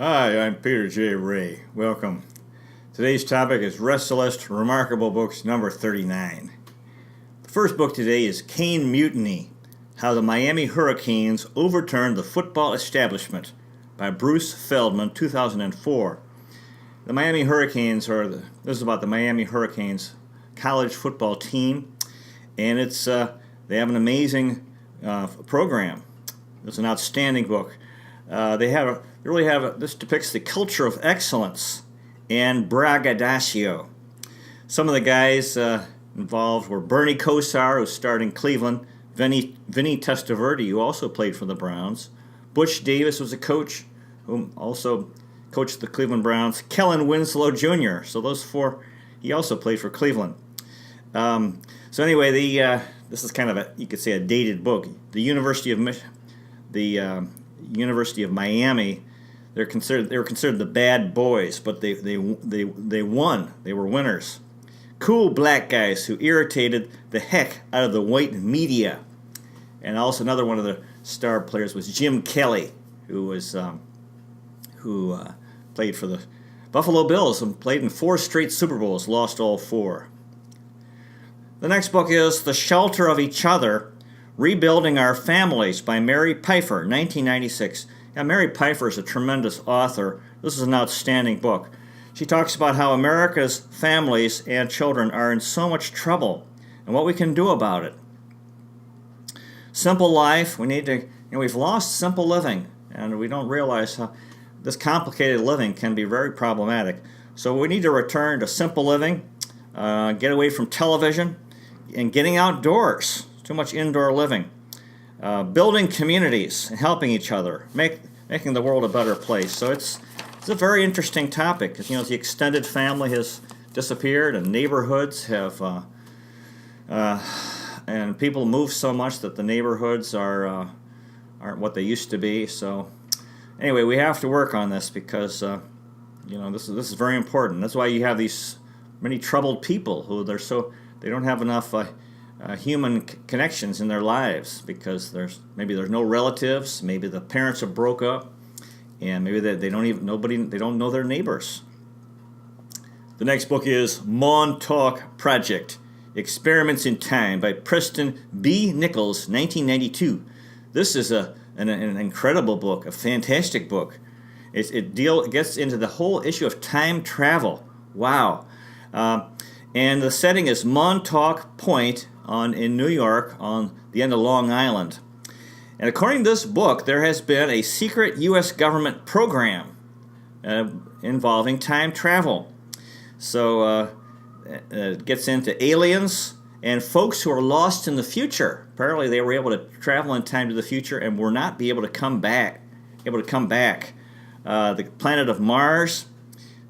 Hi, I'm Peter J. Ray. Welcome. Today's topic is Resalest Remarkable Books number 39. The first book today is Cane Mutiny, How the Miami Hurricanes Overturned the Football Establishment by Bruce Feldman, 2004. The Miami Hurricanes this is about the Miami Hurricanes college football team, and they have an amazing program. It's an outstanding book. This depicts the culture of excellence and braggadocio. Some of the guys involved were Bernie Kosar, who starred in Cleveland, Vinny Testaverde, who also played for the Browns, Butch Davis was a coach, who also coached the Cleveland Browns, Kellen Winslow Jr., so those four, he also played for Cleveland. So anyway, this is kind of you could say a dated book. The University of Miami, they were considered the bad boys, but they won. They were winners. Cool black guys who irritated the heck out of the white media. And also another one of the star players was Jim Kelly, who played for the Buffalo Bills and played in 4 straight Super Bowls, lost all 4. The next book is The Shelter of Each Other, Rebuilding Our Families by Mary Pfeiffer, 1996. Now, Mary Pfeiffer is a tremendous author. This is an outstanding book. She talks about how America's families and children are in so much trouble and what we can do about it. Simple life, we've lost simple living, and we don't realize how this complicated living can be very problematic. So we need to return to simple living, get away from television, and getting outdoors. Too much indoor living. Building communities and helping each other, making the world a better place. So it's a very interesting topic. The extended family has disappeared, and neighborhoods have, and people move so much that the neighborhoods aren't what they used to be. So anyway, we have to work on this because this is very important. That's why you have these many troubled people who they don't have enough human connections in their lives because there's no relatives, maybe the parents have broke up, and maybe they don't know their neighbors. The next book is Montauk Project: Experiments in Time by Preston B. Nichols, 1992. This is an incredible book, a fantastic book. It gets into the whole issue of time travel. Wow. And the setting is Montauk Point in New York on the end of Long Island. And according to this book, there has been a secret U.S. government program involving time travel. So it gets into aliens and folks who are lost in the future. Apparently they were able to travel in time to the future and were not able to come back. The planet of Mars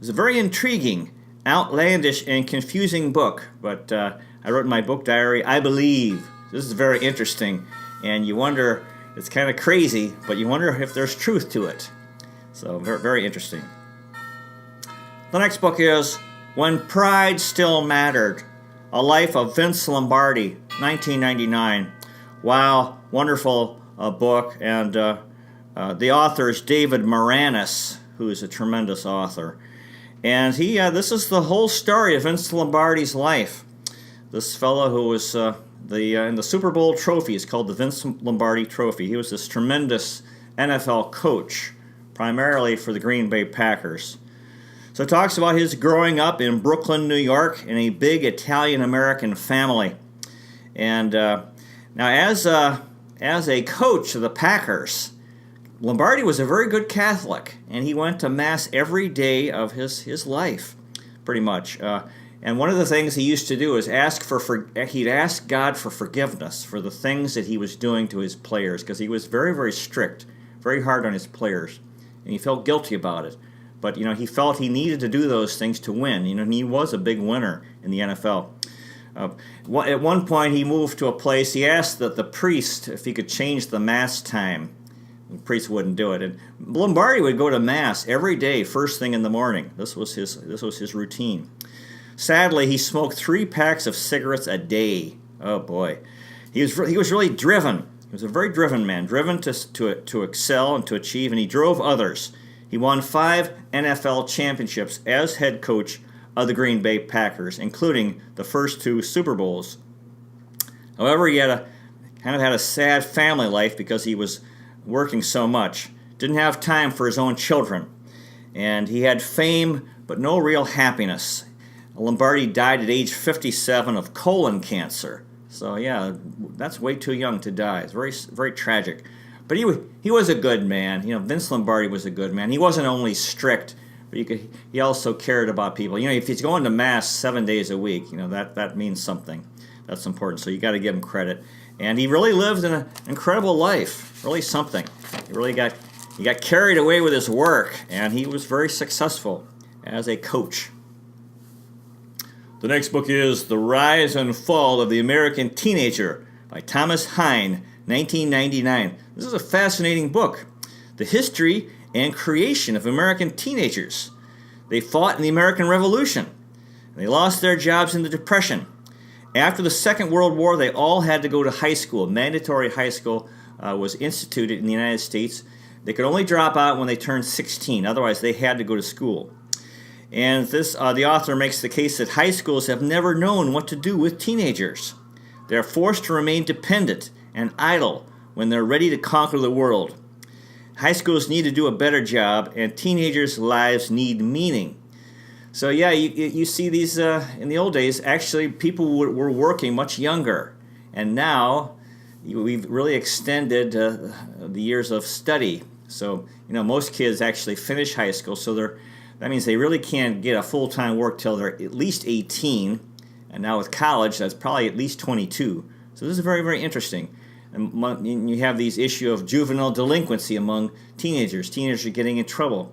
is a very intriguing, outlandish, and confusing book, but I wrote in my book diary, I believe. This is very interesting, and you wonder, it's kind of crazy, but you wonder if there's truth to it. So very, very interesting. The next book is When Pride Still Mattered, A Life of Vince Lombardi, 1999. Wow, wonderful book, and the author is David Moranis, who is a tremendous author. And this is the whole story of Vince Lombardi's life. This fellow who was in the Super Bowl trophy is called the Vince Lombardi Trophy. He was this tremendous NFL coach, primarily for the Green Bay Packers. So it talks about his growing up in Brooklyn, New York, in a big Italian-American family. And now as a coach of the Packers, Lombardi was a very good Catholic, and he went to Mass every day of his life, pretty much. And one of the things he used to do is he'd ask God for forgiveness for the things that he was doing to his players, because he was very, very strict, very hard on his players, and he felt guilty about it. But he felt he needed to do those things to win. And he was a big winner in the NFL. At one point, he moved to a place. He asked the priest if he could change the Mass time. The priest wouldn't do it. And Lombardi would go to Mass every day, first thing in the morning. This was his routine. Sadly, he smoked 3 packs of cigarettes a day. Oh boy, he was really driven. He was a very driven man, driven to excel and to achieve, and he drove others. He won 5 NFL championships as head coach of the Green Bay Packers, including the first 2 Super Bowls. However, he had a sad family life because he was working so much. Didn't have time for his own children. And he had fame, but no real happiness. Lombardi died at age 57 of colon cancer. So yeah, that's way too young to die. It's very, very tragic. But he was a good man. Vince Lombardi was a good man. He wasn't only strict, but he also cared about people. If he's going to mass 7 days a week, that means something. That's important. So you got to give him credit. And he really lived an incredible life. Really something. He got carried away with his work, and he was very successful as a coach. The next book is The Rise and Fall of the American Teenager by Thomas Hine, 1999. This is a fascinating book. The history and creation of American teenagers. They fought in the American Revolution. They lost their jobs in the Depression. After the Second World War, they all had to go to high school. Mandatory high school was instituted in the United States. They could only drop out when they turned 16. Otherwise, they had to go to school. And the author makes the case that high schools have never known what to do with teenagers. They are forced to remain dependent and idle when they're ready to conquer the world. High schools need to do a better job, and teenagers' lives need meaning. So yeah, you see these, in the old days, actually people were working much younger. And now we've really extended the years of study. So, most kids actually finish high school, so that means they really can't get a full-time work till they're at least 18. And now with college, that's probably at least 22. So this is very, very interesting. And you have these issue of juvenile delinquency among teenagers. Teenagers are getting in trouble.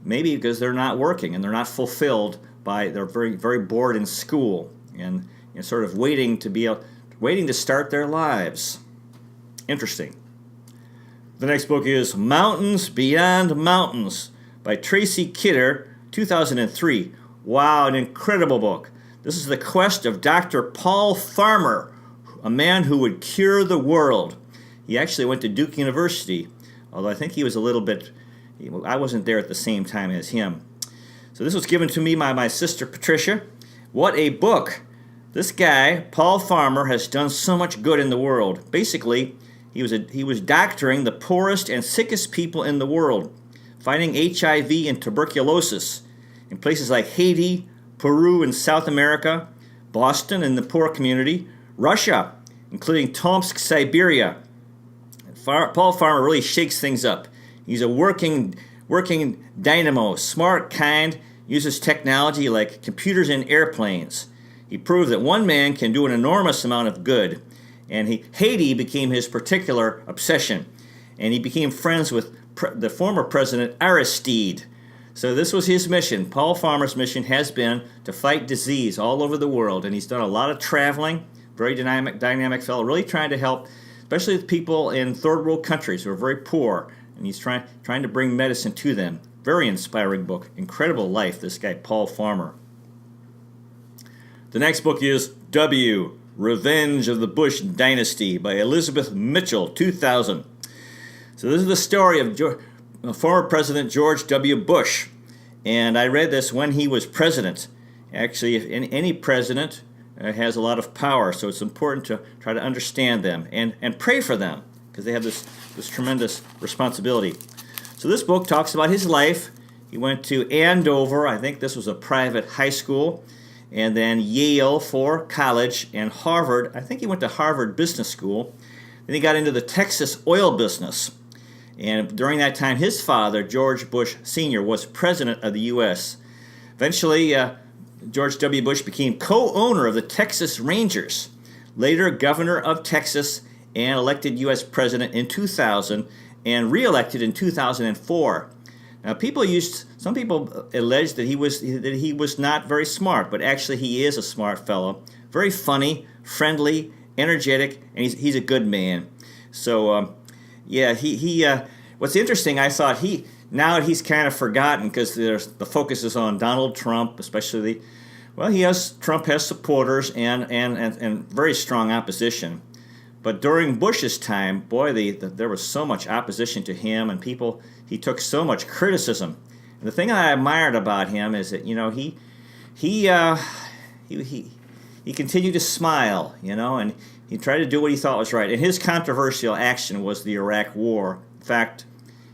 Maybe because they're not working and they're not fulfilled they're very, very bored in school and sort of waiting to start their lives. Interesting. The next book is Mountains Beyond Mountains by Tracy Kidder, 2003. Wow, an incredible book. This is the quest of Dr. Paul Farmer, a man who would cure the world. He actually went to Duke University, although I think he was a little bit... I wasn't there at the same time as him. So this was given to me by my sister Patricia. What a book. This guy, Paul Farmer, has done so much good in the world. Basically, he was doctoring the poorest and sickest people in the world, fighting HIV and tuberculosis in places like Haiti, Peru in South America, Boston in the poor community, Russia, including Tomsk, Siberia. Paul Farmer really shakes things up. He's a working dynamo, smart, kind, uses technology like computers and airplanes. He proved that one man can do an enormous amount of good. And Haiti became his particular obsession. And he became friends with the former president Aristide. So this was his mission. Paul Farmer's mission has been to fight disease all over the world. And he's done a lot of traveling, very dynamic fellow, really trying to help, especially the people in third world countries who are very poor. And he's trying to bring medicine to them. Very inspiring book. Incredible life, this guy, Paul Farmer. The next book is W, Revenge of the Bush Dynasty by Elizabeth Mitchell, 2000. So this is the story of former President George W. Bush. And I read this when he was president. Actually, if any president has a lot of power, so it's important to try to understand them and pray for them, because they have this tremendous responsibility. So this book talks about his life. He went to Andover, I think this was a private high school, and then Yale for college, and Harvard. I think he went to Harvard Business School. Then he got into the Texas oil business. And during that time, his father, George Bush Sr., was president of the U.S. Eventually, George W. Bush became co-owner of the Texas Rangers, later governor of Texas, and elected U.S. president in 2000 and re-elected in 2004. Now, some people allege that he was not very smart, but actually he is a smart fellow, very funny, friendly, energetic, and he's a good man. So, what's interesting, I thought now he's kind of forgotten because the focus is on Donald Trump, especially Trump has supporters and very strong opposition. But during Bush's time, boy, there was so much opposition to him, and he took so much criticism. And the thing I admired about him is that, he continued to smile, and he tried to do what he thought was right. And his controversial action was the Iraq War. In fact,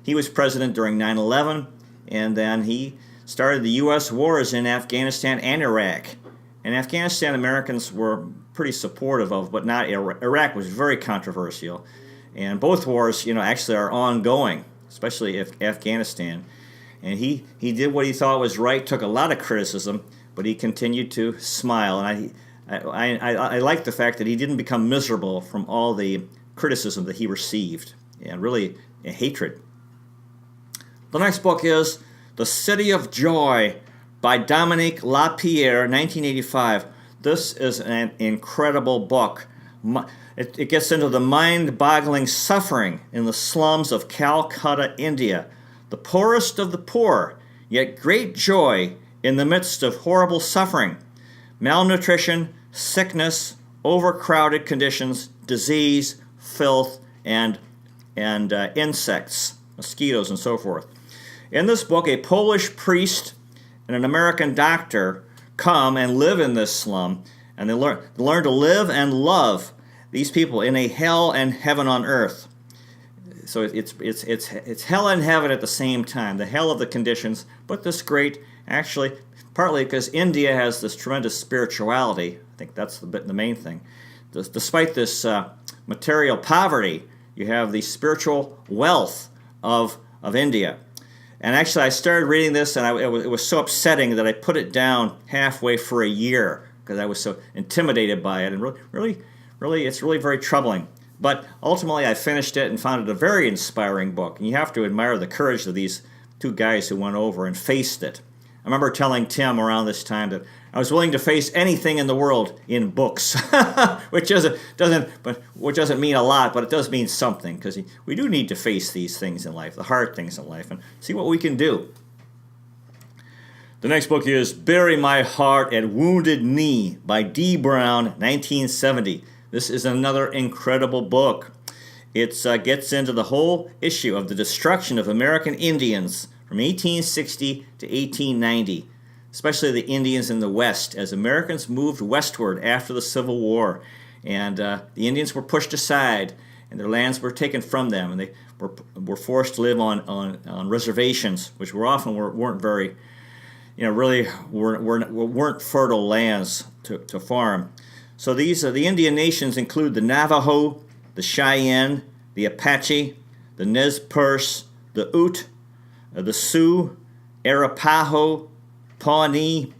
he was president during 9/11, and then he started the U.S. wars in Afghanistan and Iraq. And Afghanistan Americans were pretty supportive of, but not Iraq. Iraq was very controversial. And both wars, actually are ongoing, especially Afghanistan. And he did what he thought was right, took a lot of criticism, but he continued to smile. And I like the fact that he didn't become miserable from all the criticism that he received, and really hatred. The next book is The City of Joy by Dominique Lapierre, 1985. This is an incredible book. It gets into the mind-boggling suffering in the slums of Calcutta, India. The poorest of the poor, yet great joy in the midst of horrible suffering. Malnutrition, sickness, overcrowded conditions, disease, filth, and insects, mosquitoes, and so forth. In this book, a Polish priest and an American doctor come and live in this slum, and they learn to live and love these people in a hell and heaven on earth. So it's hell and heaven at the same time, the hell of the conditions, but this great, actually, partly because India has this tremendous spirituality. I think that's the main thing. Despite this material poverty, you have the spiritual wealth of India. And actually, I started reading this, and it was so upsetting that I put it down halfway for a year because I was so intimidated by it, and really, it's really very troubling. But ultimately, I finished it and found it a very inspiring book. And you have to admire the courage of these two guys who went over and faced it. I remember telling Tim around this time that I was willing to face anything in the world in books, which doesn't mean a lot, but it does mean something, because we do need to face these things in life, the hard things in life, and see what we can do. The next book is Bury My Heart at Wounded Knee by D. Brown, 1970. This is another incredible book. It gets into the whole issue of the destruction of American Indians from 1860 to 1890, especially the Indians in the West, as Americans moved westward after the Civil War. And the Indians were pushed aside, and their lands were taken from them, and they were forced to live on reservations, which weren't very, weren't fertile lands to farm. So the Indian nations include the Navajo, the Cheyenne, the Apache, the Nez Perce, the Ute, the Sioux, Arapaho, Pawnee,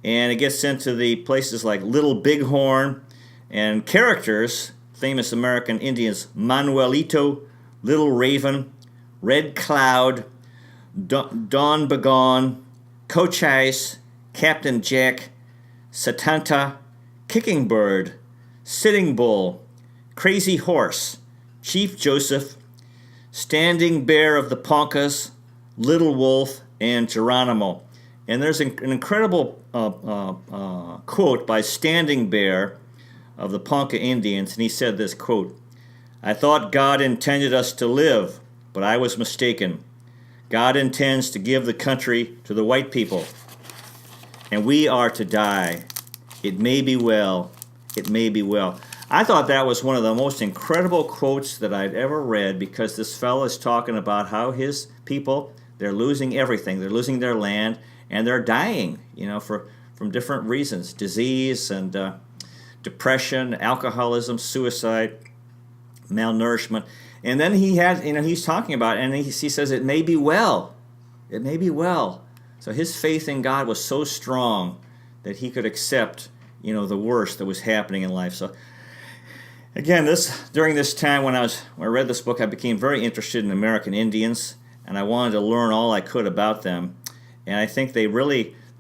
and it gets into the places like Little Bighorn, and characters, famous American Indians, Manuelito, Little Raven, Red Cloud, Don Begone, Cochise, Captain Jack, Satanta, Kicking Bird, Sitting Bull, Crazy Horse, Chief Joseph, Standing Bear of the Poncas, Little Wolf, and Geronimo. And there's an incredible quote by Standing Bear of the Ponca Indians, and he said this, quote, "I thought God intended us to live, but I was mistaken. God intends to give the country to the white people, and we are to die. It may be well. It may be well." I thought that was one of the most incredible quotes that I'd ever read, because this fellow is talking about how his people, they're losing everything. They're losing their land, and they're dying, from different reasons, disease and depression, alcoholism, suicide, malnourishment. And then he's talking about it, and he says it may be well. It may be well. So his faith in God was so strong that he could accept, the worst that was happening in life. So again, during this time when I read this book, I became very interested in American Indians, and I wanted to learn all I could about them. And I think the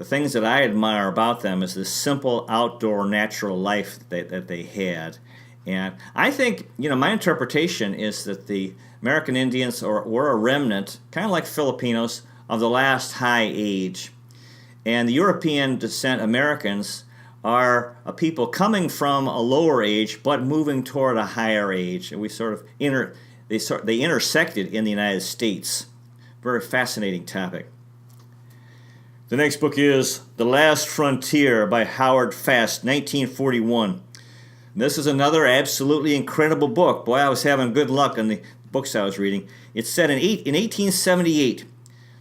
things that I admire about them is this simple outdoor natural life that they had. And I think, my interpretation is that the American Indians were a remnant, kind of like Filipinos, of the last high age. And the European descent Americans are a people coming from a lower age but moving toward a higher age. And we sort of they intersected in the United States. Very fascinating topic. The next book is The Last Frontier by Howard Fast, 1941. This is another absolutely incredible book. Boy, I was having good luck on the books I was reading. It's set in 1878.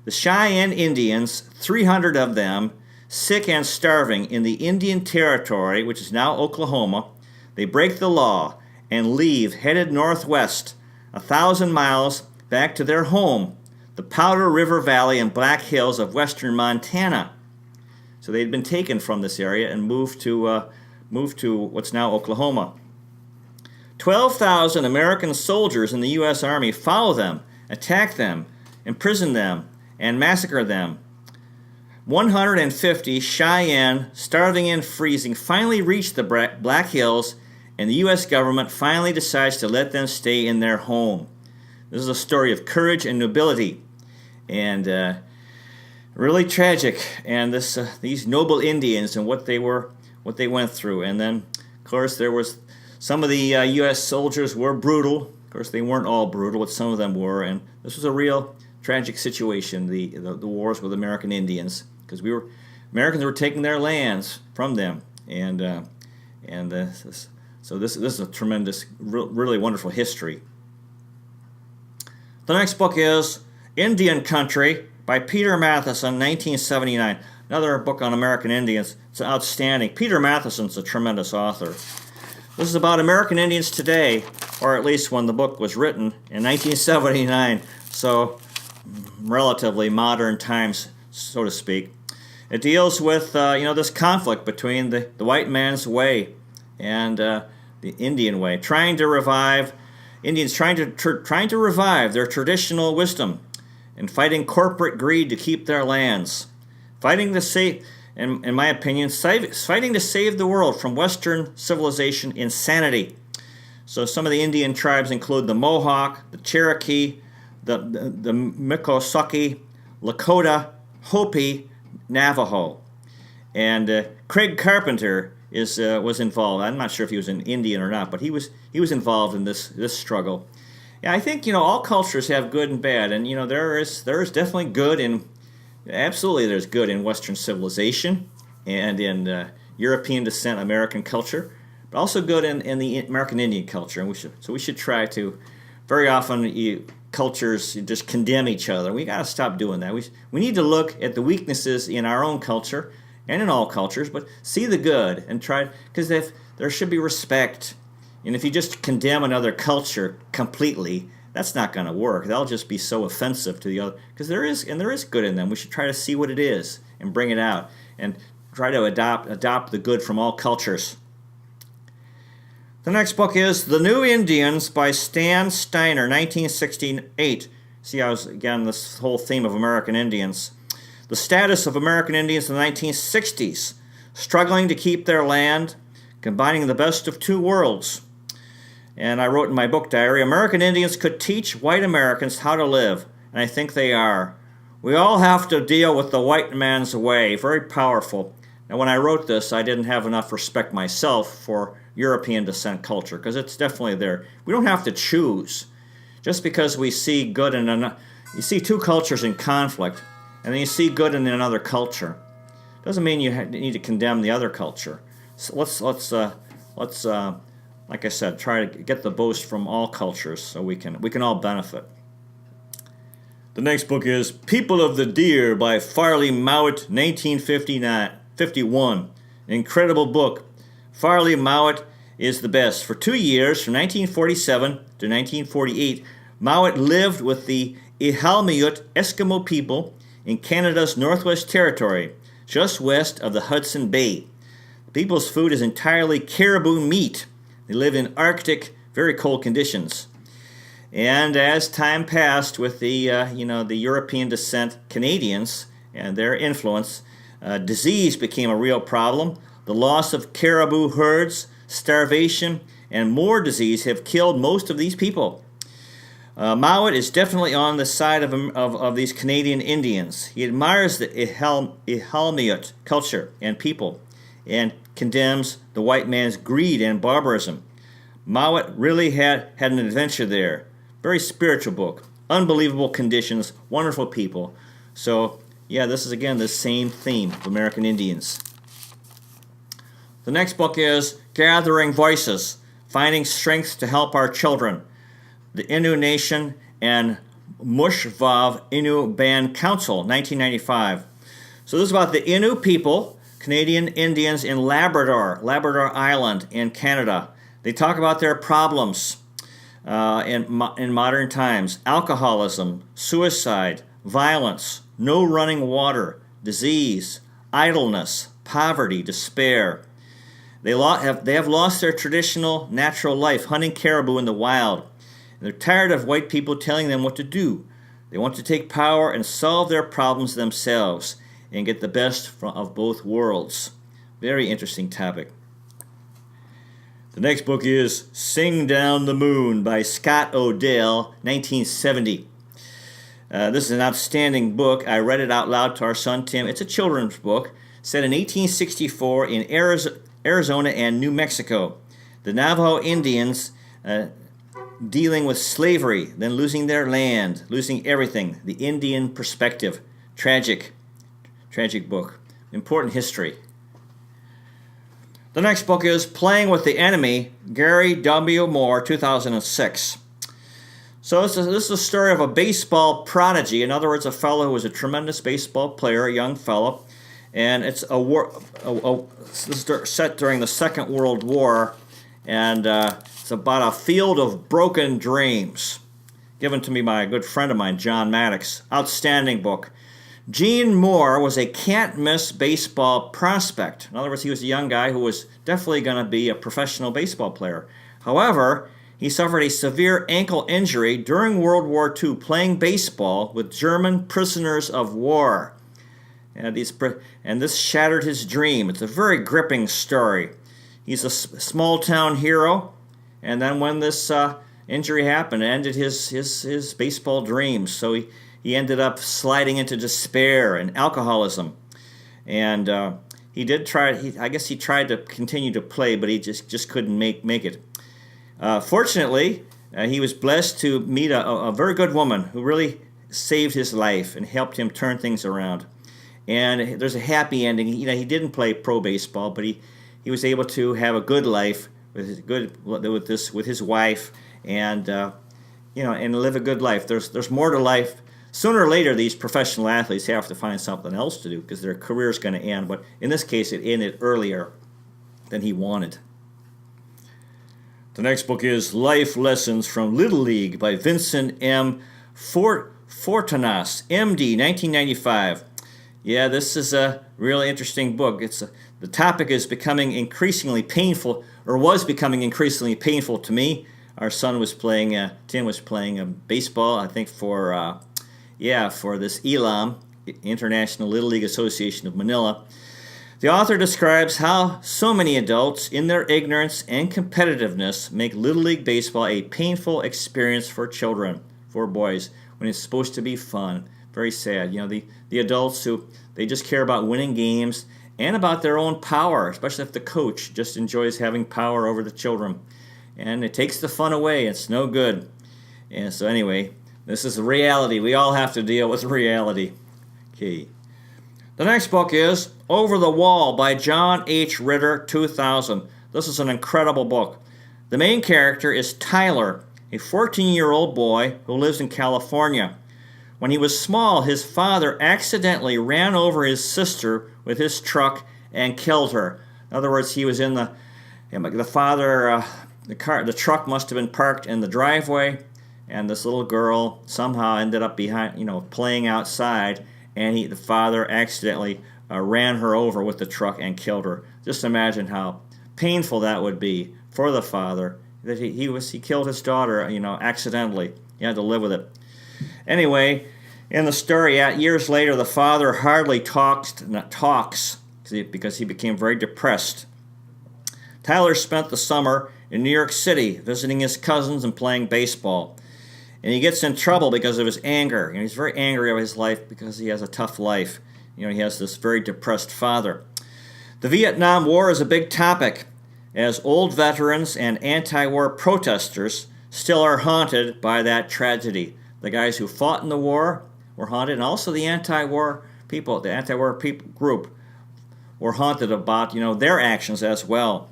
The Cheyenne Indians, 300 of them, sick and starving in the Indian Territory, which is now Oklahoma, they break the law and leave, headed northwest, 1,000 miles back to their home, the Powder River Valley and Black Hills of western Montana. So they'd been taken from this area and moved to what's now Oklahoma. 12,000 American soldiers in the U.S. Army follow them, attack them, imprison them, and massacre them. 150 Cheyenne, starving and freezing, finally reach the Black Hills, and the U.S. government finally decides to let them stay in their home. This is a story of courage and nobility, and really tragic. And these noble Indians and what they went through. And then, of course, there was some of the U.S. soldiers were brutal. Of course, they weren't all brutal, but some of them were. And this was a real tragic situation, the wars with American Indians, because Americans were taking their lands from them. So this is a tremendous, really wonderful history. The next book is Indian Country by Peter Matheson, 1979. Another book on American Indians. It's outstanding. Peter Matheson's a tremendous author. This is about American Indians today, or at least when the book was written in 1979. So relatively modern times, so to speak. It deals with this conflict between the white man's way and the Indian way, trying to revive their traditional wisdom and fighting corporate greed to keep their lands, fighting to save, in my opinion, fighting to save the world from Western civilization insanity. So some of the Indian tribes include the Mohawk, the Cherokee, the Miccosukee, Lakota, Hopi, Navajo, and Craig Carpenter was involved. I'm not sure if he was an Indian or not, but he was involved in this struggle. Yeah, I think all cultures have good and bad, and there is definitely good in there's good in Western civilization and in European descent American culture, but also good in the American Indian culture, and we should try to. Very often, cultures just condemn each other. We got to stop doing that. We need to look at the weaknesses in our own culture and in all cultures, but see the good and try, because there should be respect. And if you just condemn another culture completely, that's not going to work. They'll just be so offensive to the other, because there is good in them. We should try to see what it is and bring it out and try to adopt the good from all cultures. The next book is The New Indians by Stan Steiner, 1968. See how, again, this whole theme of American Indians. The status of American Indians in the 1960s, struggling to keep their land, combining the best of two worlds. And I wrote in my book diary, American Indians could teach white Americans how to live, and I think they are. We all have to deal with the white man's way. Very powerful. Now, when I wrote this, I didn't have enough respect myself for European descent culture, because it's definitely there. We don't have to choose. Just because we see good in you see two cultures in conflict, and then you see good in another culture, doesn't mean you need to condemn the other culture. So let's like I said, try to get the best from all cultures so we can all benefit. The next book is People of the Deer by Farley Mowat, 1951. An incredible book. Farley Mowat is the best. For 2 years, from 1947 to 1948, Mowat lived with the Iqaluit Eskimo people in Canada's Northwest Territory, just west of the Hudson Bay. The people's food is entirely caribou meat. They live in Arctic, very cold conditions. And as time passed with the European descent Canadians and their influence, disease became a real problem. The loss of caribou herds, starvation, and more disease have killed most of these people. Mowat is definitely on the side of these Canadian Indians. He admires the Iqaluit culture and people, and condemns the white man's greed and barbarism. Mowat really had an adventure there. Very spiritual book. Unbelievable conditions, wonderful people. So, yeah, this is again the same theme of American Indians. The next book is Gathering Voices, Finding Strength to Help Our Children. The Innu Nation and Mushvav Innu Band Council, 1995. So this is about the Innu people, Canadian Indians in Labrador Island in Canada. They talk about their problems in modern times. Alcoholism, suicide, violence, no running water, disease, idleness, poverty, despair. They have lost their traditional natural life, hunting caribou in the wild. And they're tired of white people telling them what to do. They want to take power and solve their problems themselves and get the best of both worlds. Very interesting topic. The next book is Sing Down the Moon by Scott Odell, 1970. This is an outstanding book. I read it out loud to our son Tim. It's a children's book set in 1864 in Arizona and New Mexico. The Navajo Indians dealing with slavery, then losing their land, losing everything. The Indian perspective. Tragic book. Important history. The next book is Playing with the Enemy, Gary W. Moore, 2006. So this is a story of a baseball prodigy. In other words, a fellow who was a tremendous baseball player, a young fellow. And it's this is set during the Second World War. And it's about a field of broken dreams. Given to me by a good friend of mine, John Maddox. Outstanding book. Gene Moore was a can't-miss baseball prospect. In other words, he was a young guy who was definitely going to be a professional baseball player. However, he suffered a severe ankle injury during World War II playing baseball with German prisoners of war. And this shattered his dream. It's a very gripping story. He's a small-town hero, and then when this injury happened, it ended his baseball dreams. So he ended up sliding into despair and alcoholism. And he tried to continue to play, but he just couldn't make it. Fortunately, he was blessed to meet a very good woman who really saved his life and helped him turn things around. And there's a happy ending. He didn't play pro baseball, but he was able to have a good life with his wife, and and live a good life. There's more to life. Sooner or later, these professional athletes have to find something else to do because their career is going to end. But in this case, it ended earlier than he wanted. The next book is Life Lessons from Little League by Vincent M. Fortunas, M.D., 1995. Yeah, this is a really interesting book. The topic is becoming increasingly painful, or was becoming increasingly painful to me. Our son was playing, Tim was playing baseball, I think for this ELAM, International Little League Association of Manila. The author describes how so many adults, in their ignorance and competitiveness, make Little League Baseball a painful experience for children, for boys, when it's supposed to be fun. Very sad. The adults who, they just care about winning games and about their own power, especially if the coach just enjoys having power over the children. And it takes the fun away. It's no good. And so anyway, this is reality. We all have to deal with reality. Okay. The next book is Over the Wall by John H. Ritter, 2000. This is an incredible book. The main character is Tyler, a 14-year-old boy who lives in California. When he was small, his father accidentally ran over his sister with his truck and killed her. In other words, he was in the truck must have been parked in the driveway, and this little girl somehow ended up behind, playing outside, and the father accidentally ran her over with the truck and killed her. Just imagine how painful that would be for the father that he killed his daughter, accidentally. He had to live with it. Anyway, in the story, years later, the father hardly talks because he became very depressed. Tyler spent the summer in New York City visiting his cousins and playing baseball. And he gets in trouble because of his anger. He's very angry over his life because he has a tough life. He has this very depressed father. The Vietnam War is a big topic, as old veterans and anti-war protesters still are haunted by that tragedy. The guys who fought in the war were haunted, and also the anti-war people, the anti-war group, were haunted about their actions as well.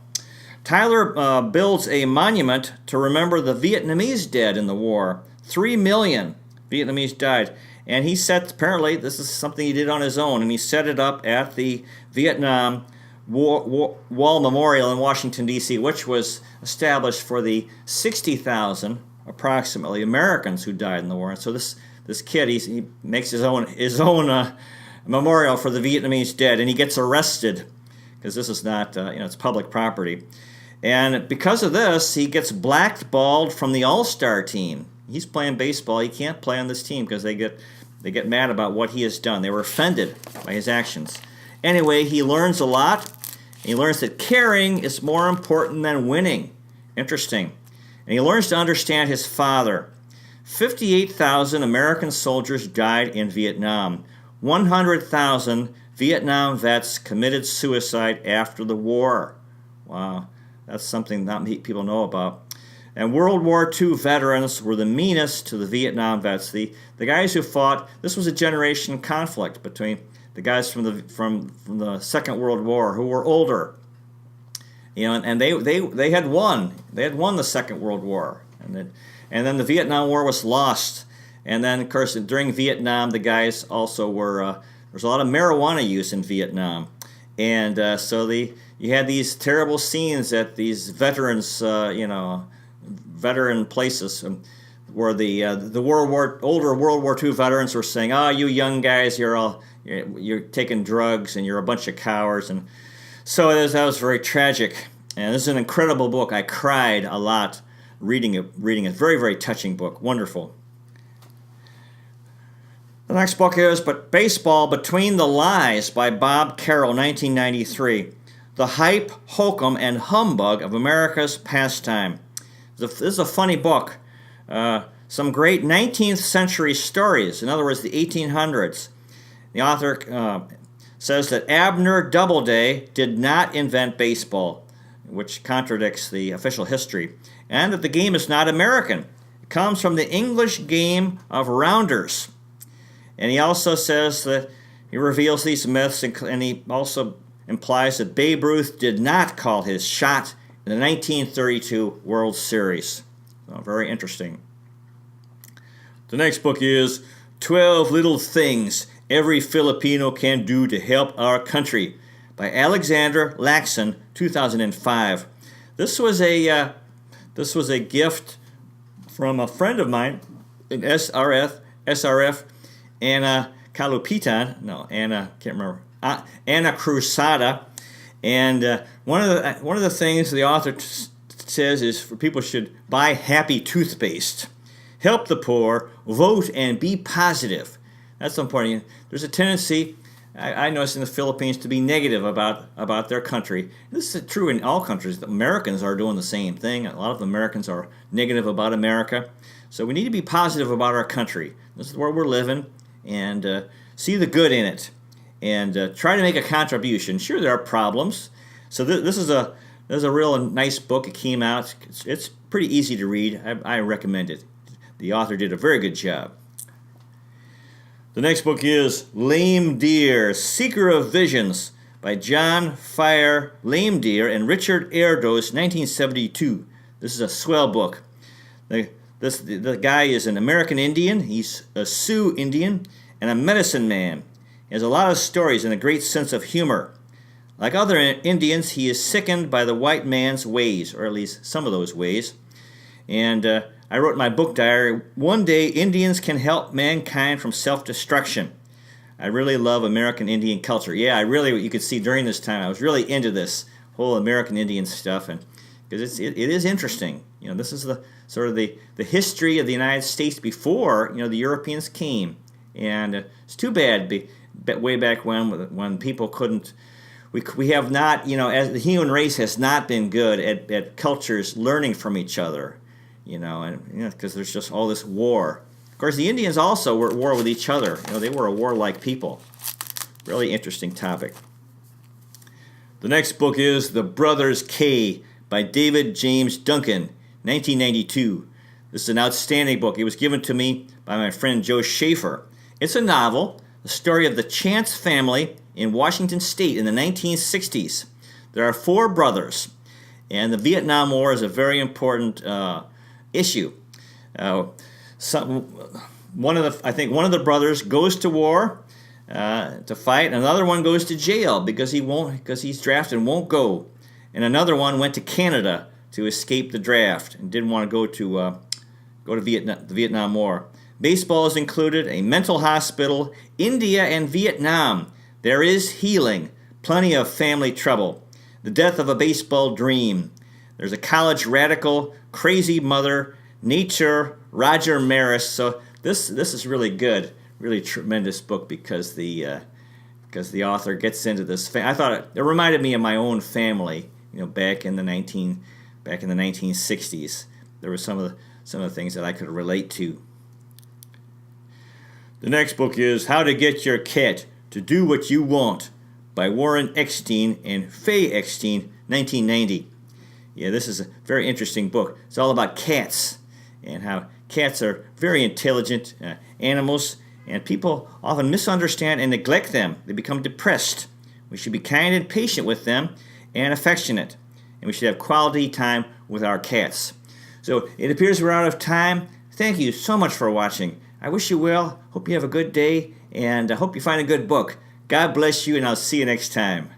Tyler builds a monument to remember the Vietnamese dead in the war. 3 million Vietnamese died. And he apparently, this is something he did on his own, and he set it up at the Vietnam Wall Memorial in Washington, D.C., which was established for the 60,000, approximately, Americans who died in the war. And so this kid, he makes his own memorial for the Vietnamese dead, and he gets arrested, because this is not, it's public property. And because of this, he gets blackballed from the All-Star team. He's playing baseball. He can't play on this team because they get mad about what he has done. They were offended by his actions. Anyway, he learns a lot. He learns that caring is more important than winning. Interesting. And he learns to understand his father. 58,000 American soldiers died in Vietnam. 100,000 Vietnam vets committed suicide after the war. Wow, that's something not many people know about. And World War II veterans were the meanest to the Vietnam vets. The guys who fought, this was a generation conflict between the guys from the Second World War who were older. And they had won. They had won the Second World War. And then the Vietnam War was lost. And then, of course, during Vietnam, the guys also were, there was a lot of marijuana use in Vietnam. And so you had these terrible scenes at these veterans, veteran places where the older World War II veterans were saying, "Oh, you young guys, you're taking drugs and you're a bunch of cowards." And so that was very tragic. And this is an incredible book. I cried a lot reading it. Very, very touching book. Wonderful. The next book is Baseball Between the Lies by Bob Carroll, 1993. The Hype, Hokum, and Humbug of America's Pastime. This is a funny book. Some great 19th century stories, in other words, the 1800s. The author says that Abner Doubleday did not invent baseball, which contradicts the official history, and that the game is not American. It comes from the English game of rounders. And he also says that he reveals these myths, and he also implies that Babe Ruth did not call his shot in the 1932 World Series. So, very interesting. The next book is 12 Little Things Every Filipino Can Do to Help Our Country by Alexander Laxon, 2005. This was a gift from a friend of mine in SRF, Anna Kalupitan. No, Anna, can't remember. Anna Cruzada. And one of the things the author says is for people should buy Happy toothpaste, help the poor, vote, and be positive. That's important. There's a tendency, I notice in the Philippines, to be negative about their country. This is true in all countries. The Americans are doing the same thing. A lot of Americans are negative about America. So we need to be positive about our country. This is where we're living, and see the good in it. And try to make a contribution. Sure, there are problems. So this is a real nice book. It came out. It's pretty easy to read. I recommend it. The author did a very good job. The next book is Lame Deer, Seeker of Visions by John Fire Lame Deer and Richard Erdos, 1972. This is a swell book. The guy is an American Indian. He's a Sioux Indian and a medicine man. He has a lot of stories and a great sense of humor. Like other Indians, he is sickened by the white man's ways, or at least some of those ways. And I wrote in my book diary, one day Indians can help mankind from self-destruction. I really love American Indian culture. Yeah, you could see during this time, I was really into this whole American Indian stuff, and because it is interesting. This is the sort of the history of the United States before the Europeans came, and it's too bad. Way back when people couldn't, we have not, as the human race has not been good at cultures learning from each other, because there's just all this war. Of course, the Indians also were at war with each other. They were a warlike people. Really interesting topic. The next book is The Brothers K by David James Duncan, 1992. This is an outstanding book. It was given to me by my friend Joe Schaefer. It's a novel, the story of the Chance family in Washington State in the 1960s. There are 4 brothers, and the Vietnam War is a very important issue. I think one of the brothers goes to war to fight. Another one goes to jail because he's drafted and won't go. And another one went to Canada to escape the draft and didn't want to go to the Vietnam War. Baseball is included, a mental hospital, India and Vietnam. There is healing, plenty of family trouble, the death of a baseball dream. There's a college radical, crazy mother, nature, Roger Maris. So this is really good, really tremendous book because the author gets into this. I thought it reminded me of my own family. Back in the 1960s, there were some of the things that I could relate to. The next book is How to Get Your Cat to Do What You Want by Warren Eckstein and Faye Eckstein, 1990. Yeah, this is a very interesting book. It's all about cats and how cats are very intelligent animals, and people often misunderstand and neglect them. They become depressed. We should be kind and patient with them and affectionate, and we should have quality time with our cats. So it appears we're out of time. Thank you so much for watching. I wish you well. Hope you have a good day, and I hope you find a good book. God bless you, and I'll see you next time.